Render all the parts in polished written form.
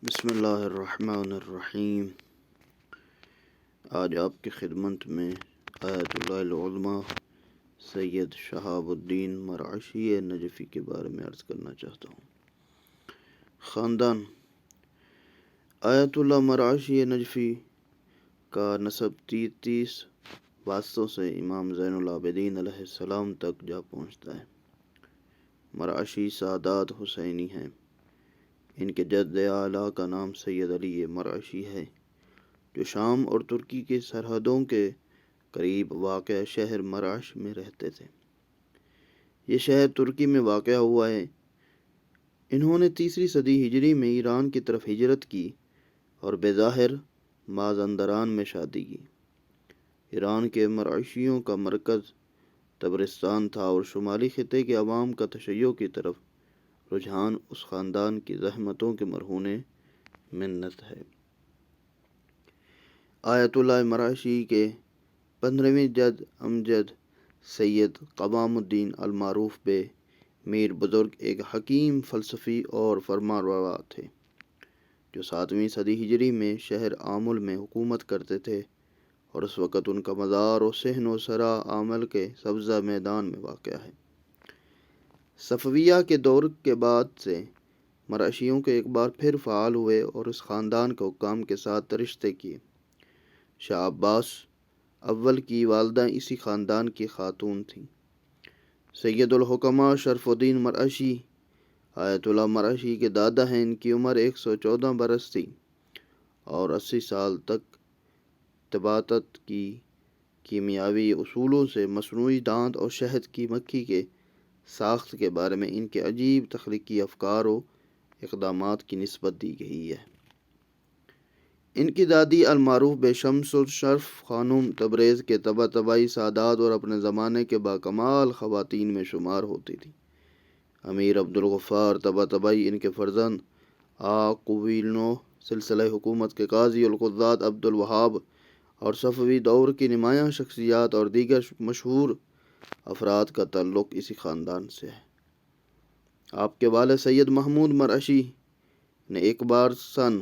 بسم اللہ الرحمن الرحیم۔ آج آپ کی خدمت میں آیت اللہ العظمیٰ سید شہاب الدین مرعشی نجفی کے بارے میں عرض کرنا چاہتا ہوں۔ خاندان: آیت اللہ مرعشی نجفی کا نسب 33 واسطوں سے امام زین العابدین علیہ السلام تک جا پہنچتا ہے۔ مرعشی سادات حسینی ہیں۔ ان کے جد اعلیٰ کا نام سید علی مرعشی ہے، جو شام اور ترکی کی سرحدوں کے قریب واقع شہر مرعش میں رہتے تھے۔ یہ شہر ترکی میں واقع ہوا ہے۔ انہوں نے 3 صدی ہجری میں ایران کی طرف ہجرت کی اور بظاہر مازندران میں شادی کی۔ ایران کے مرعشیوں کا مرکز طبرستان تھا اور شمالی خطے کے عوام کا تشیع کی طرف رجحان اس خاندان کی زحمتوں کے مرہون منت ہے۔ آیت اللہ مرعشی کے 15ویں جد امجد سید قوام الدین المعروف بے میر بزرگ ایک حکیم فلسفی اور فرمانروا تھے، جو 7ویں صدی ہجری میں شہر آمل میں حکومت کرتے تھے اور اس وقت ان کا مزار و صحن و سرا آمل کے سبزہ میدان میں واقع ہے۔ صفویہ کے دور کے بعد سے مرعشیوں کے ایک بار پھر فعال ہوئے اور اس خاندان کے حکام کے ساتھ رشتے کیے۔ شاہ عباس اول کی والدہ اسی خاندان کی خاتون تھیں۔ سید الحکماء شرف الدین مرعشی آیت اللہ مرعشی کے دادا ہیں۔ ان کی عمر 114 برس تھی اور 80 سال تک طباعت کی کیمیاوی اصولوں سے مصنوعی دانت اور شہد کی مکھی کے ساخت کے بارے میں ان کے عجیب تخلیقی افکار و اقدامات کی نسبت دی گئی ہے۔ ان کی دادی المعروف بے شمس الشرف خانم تبریز کے طباطبائی سادات اور اپنے زمانے کے باکمال خواتین میں شمار ہوتی تھی۔ امیر عبدالغفار طباطبائی ان کے فرزند قویلنو سلسلہ حکومت کے قاضی القضات عبدالوہاب اور صفوی دور کی نمایاں شخصیات اور دیگر مشہور افراد کا تعلق اسی خاندان سے ہے۔ آپ کے والد سید محمود مرعشی نے ایک بار سن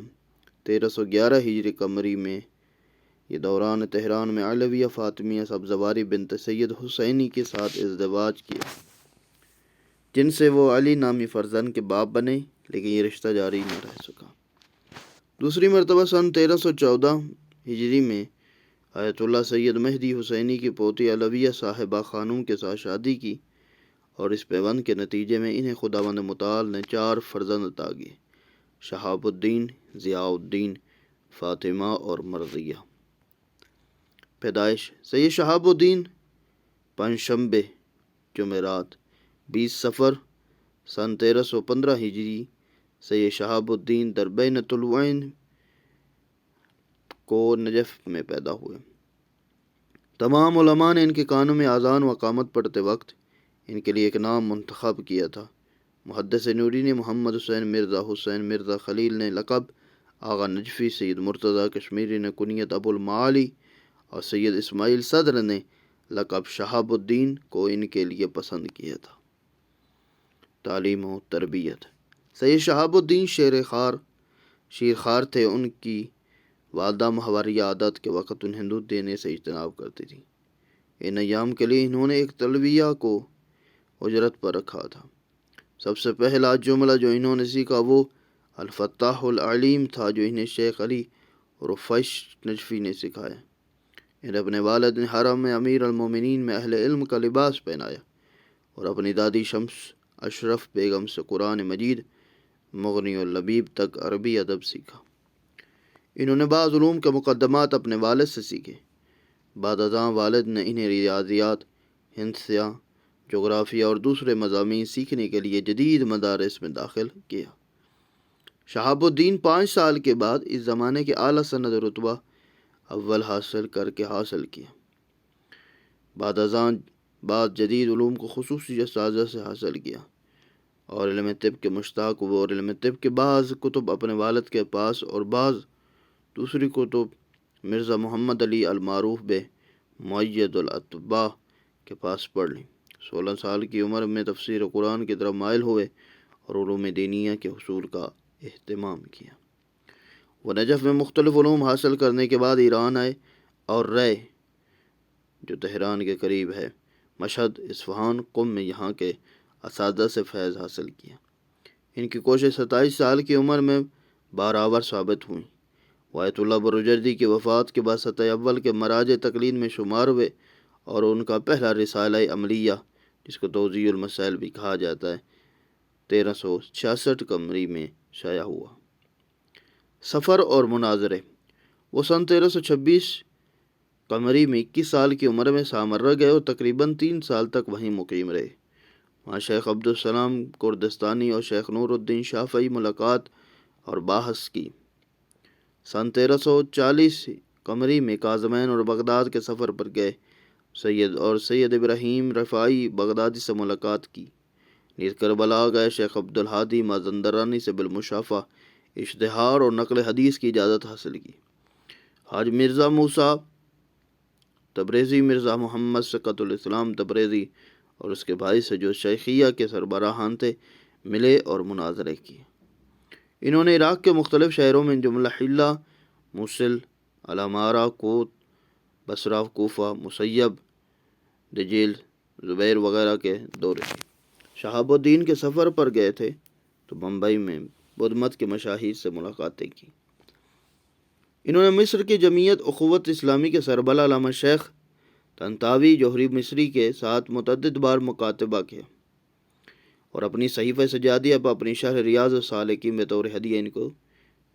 1311 ہجری قمری میں یہ دوران تہران میں علویہ فاطمیہ سبزواری بنت سید حسینی کے ساتھ ازدواج کیا، جن سے وہ علی نامی فرزند کے باپ بنے، لیکن یہ رشتہ جاری نہ رہ سکا۔ دوسری مرتبہ سن 1314 ہجری میں آیت اللہ سید مہدی حسینی کی پوتی علویہ صاحبہ خانم کے ساتھ شادی کی اور اس پیوند کے نتیجے میں انہیں خداوند متعال نے 4 فرزند عطا کیے: شہاب الدین، ضیاء الدین، فاطمہ اور مرضیہ۔ پیدائش: سید شہاب الدین پنجشنبے جمعرات 20 صفر سن 1315 ہجری۔ سید شہاب الدین دربین طلوعین کو نجف میں پیدا ہوئے۔ تمام علماء نے ان کے کانوں میں اذان و اقامت پڑھتے وقت ان کے لیے ایک نام منتخب کیا تھا۔ محدث نوری نے محمد حسین مرزا خلیل نے لقب آغا نجفی، سید مرتضیٰ کشمیری نے کنیت ابو المعالی اور سید اسماعیل صدر نے لقب شہاب الدین کو ان کے لیے پسند کیا تھا۔ تعلیم و تربیت: سید شہاب الدین شیرخوار تھے۔ ان کی والدہ ماہواری عادت کے وقت انہیں دودھ دینے سے اجتناب کرتی تھی۔ ان ایام کے لیے انہوں نے ایک تلویہ کو اجرت پر رکھا تھا۔ سب سے پہلا جملہ جو انہوں نے سیکھا وہ الفتاح العلیم تھا، جو انہیں شیخ علی رفعش نجفی نے سکھایا۔ انہیں اپنے والد نے حرم میں امیر المومنین میں اہل علم کا لباس پہنایا اور اپنی دادی شمس اشرف بیگم سے قرآن مجید، مغنی اللبیب تک عربی ادب سیکھا۔ انہوں نے بعض علوم کے مقدمات اپنے والد سے سیکھے۔ بعد ازاں والد نے انہیں ریاضیات، ہندسہ، جغرافیہ اور دوسرے مضامین سیکھنے کے لیے جدید مدارس میں داخل کیا۔ شہاب الدین 5 سال کے بعد اس زمانے کے اعلیٰ سند رتبہ اول حاصل کیا۔ بعد ازاں بعض جدید علوم کو خصوصی اساتذہ سے حاصل کیا اور علم طب کے مشتاق ہوئے، اور علم طب کے بعض کتب اپنے والد کے پاس اور بعض دوسری کتب مرزا محمد علی المعروف بے معید الاطباء کے پاس پڑھ لیں۔ 16 سال کی عمر میں تفسیر قرآن کی طرف مائل ہوئے اور علوم دینیہ کے حصول کا اہتمام کیا۔ وہ نجف میں مختلف علوم حاصل کرنے کے بعد ایران آئے اور رے جو تہران کے قریب ہے، مشہد، اصفہان، قم میں یہاں کے اساتذہ سے فیض حاصل کیا۔ ان کی کوشش 27 سال کی عمر میں بارآور ثابت ہوئیں۔ وہ آیت اللہ بروجردی کی وفات کے بعد سطح اول کے مراجع تقلید میں شمار ہوئے اور ان کا پہلا رسالہ عملیہ، جس کو توضیح المسائل بھی کہا جاتا ہے، 1366 قمری میں شائع ہوا۔ سفر اور مناظرے۔ وہ سن 1326 قمری میں 21 سال کی عمر میں سامرہ گئے اور تقریباً 3 سال تک وہیں مقیم رہے۔ وہاں شیخ عبدالسلام کردستانی اور شیخ نور الدین شافعی ملاقات اور بحث کی۔ سن 1340 قمری میں کاظمین اور بغداد کے سفر پر گئے سید ابراہیم رفاعی بغدادی سے ملاقات کی۔ نیز کربلا گئے شیخ عبدالہادی مازندرانی سے بالمشافہ، اشتہار اور نقل حدیث کی اجازت حاصل کی۔ حاج مرزا موسیٰ تبریزی، مرزا محمد سقط الاسلام تبریزی اور اس کے بھائی سے جو شیخیہ کے سربراہان تھے ملے اور مناظرے کیے۔ انہوں نے عراق کے مختلف شہروں میں جملہ حلہ، موصل، علامارہ، کوت، بصرہ، کوفہ، مسیب، دجیل، زبیر وغیرہ کے دورے کیے۔ شہاب الدین کے سفر پر گئے تھے تو بمبئی میں بدھ مت کے مشاہیر سے ملاقاتیں کی۔ انہوں نے مصر کی جمعیت اخوت اسلامی کے سربراہ علامہ شیخ طنطاوی جوہری مصری کے ساتھ متعدد بار مکاتبہ کیا اور اپنی صحیفہ سجادیہ پر اپنی شرح ریاض السالکین بطور ہدیہ ان کو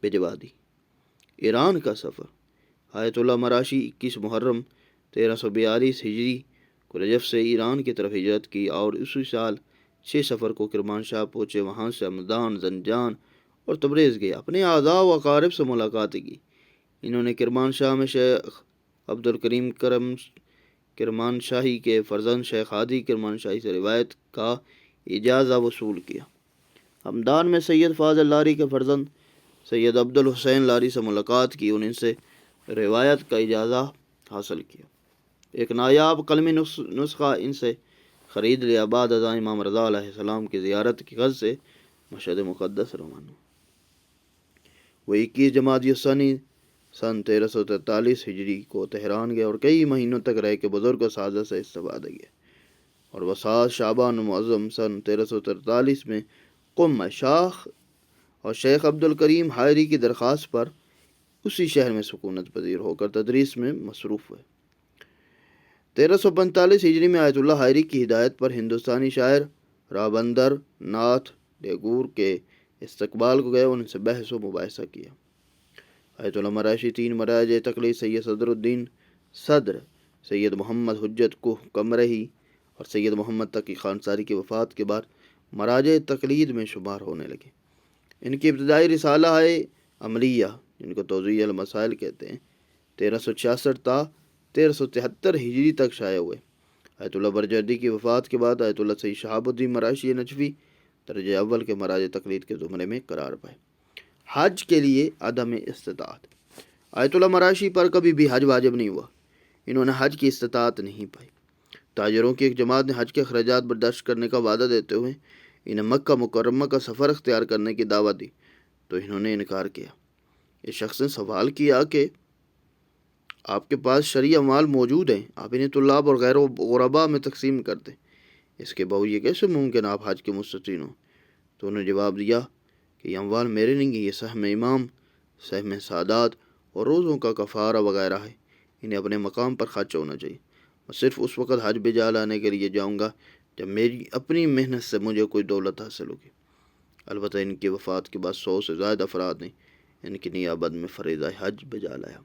بھجوا دی۔ ایران کا سفر۔ آیت اللہ مراشی 21 محرم 1342 ہجری کو نجف سے ایران کی طرف ہجرت کی اور اسی سال 6 سفر کو کرمانشاہ پہنچے۔ وہاں سے ہمدان، زنجان اور تبریز گئے، اپنے اعزاء و اقارب سے ملاقاتیں کی۔ انہوں نے کرمانشاہ میں شیخ عبدالکریم کرمانشاہی کے فرزند شیخ ہادی کرمانشاہی سے روایت کا اجازہ وصول کیا۔ ہمدان میں سید فاضل لاری کے فرزند سید عبدالحسین لاری سے ملاقات کی، ان سے روایت کا اجازہ حاصل کیا۔ ایک نایاب قلمی نسخہ ان سے خرید لیا۔ بعد ازاں امام رضا علیہ السلام کی زیارت کی غرض سے مشہد مقدس روانہ۔ وہ 21 جمادی الثانی سن 1343 ہجری کو تہران گئے اور کئی مہینوں تک رہ کے بزرگ اساتذہ سے استفادہ کیا، اور وہ 7 شعبان المعظم سن 1343 میں قم شاخ اور شیخ عبدالکریم حائری کی درخواست پر اسی شہر میں سکونت پذیر ہو کر تدریس میں مصروف ہوئے۔ 1345 ہجری میں آیت اللہ حائری کی ہدایت پر ہندوستانی شاعر رابندر ناتھ ٹیگور کے استقبال کو گئے اور ان سے بحث و مباحثہ کیا۔ آیت اللہ مراشی 3 مراجع تقلید سید صدر الدین صدر، سید محمد حجت کوہ قمرہی اور سید محمد تقی خانساری کی وفات کے بعد مراجع تقلید میں شمار ہونے لگے۔ ان کی ابتدائی رسالہ ہے عملیہ، جن کو توضیح المسائل کہتے ہیں، 1366 تا 1373 ہجری تک شائع ہوئے۔ آیت اللہ برجردی کی وفات کے بعد آیت اللہ سید شہاب الدین مراشی نجفی درجہ اول کے مراجع تقلید کے زمرے میں قرار پائے۔ حج کے لیے عدم استطاعت۔ آیت اللہ مراشی پر کبھی بھی حج واجب نہیں ہوا، انہوں نے حج کی استطاعت نہیں پائی۔ تاجروں کی ایک جماعت نے حج کے اخراجات برداشت کرنے کا وعدہ دیتے ہوئے انہیں مکہ مکرمہ کا سفر اختیار کرنے کی دعوت دی تو انہوں نے انکار کیا۔ اس شخص نے سوال کیا کہ آپ کے پاس شرعی اموال موجود ہیں، آپ انہیں طلاب اور غیر غرباء میں تقسیم کر دیں، اس کے باوجود یہ کیسے ممکن آپ حج کے مستطیع ہوں؟ تو انہوں نے جواب دیا کہ یہ اموال میرے نہیں ہیں، یہ سہم امام، سہم سادات اور روزوں کا کفارہ وغیرہ ہے، انہیں اپنے مقام پر خرچ ہونا چاہیے۔ میں صرف اس وقت حج بجا لانے کے لیے جاؤں گا جب میری اپنی محنت سے مجھے کوئی دولت حاصل ہوگی۔ البتہ ان کی وفات کے بعد 100 سے زائد افراد نے ان کی نیابت میں فریضہ حج بجا لایا۔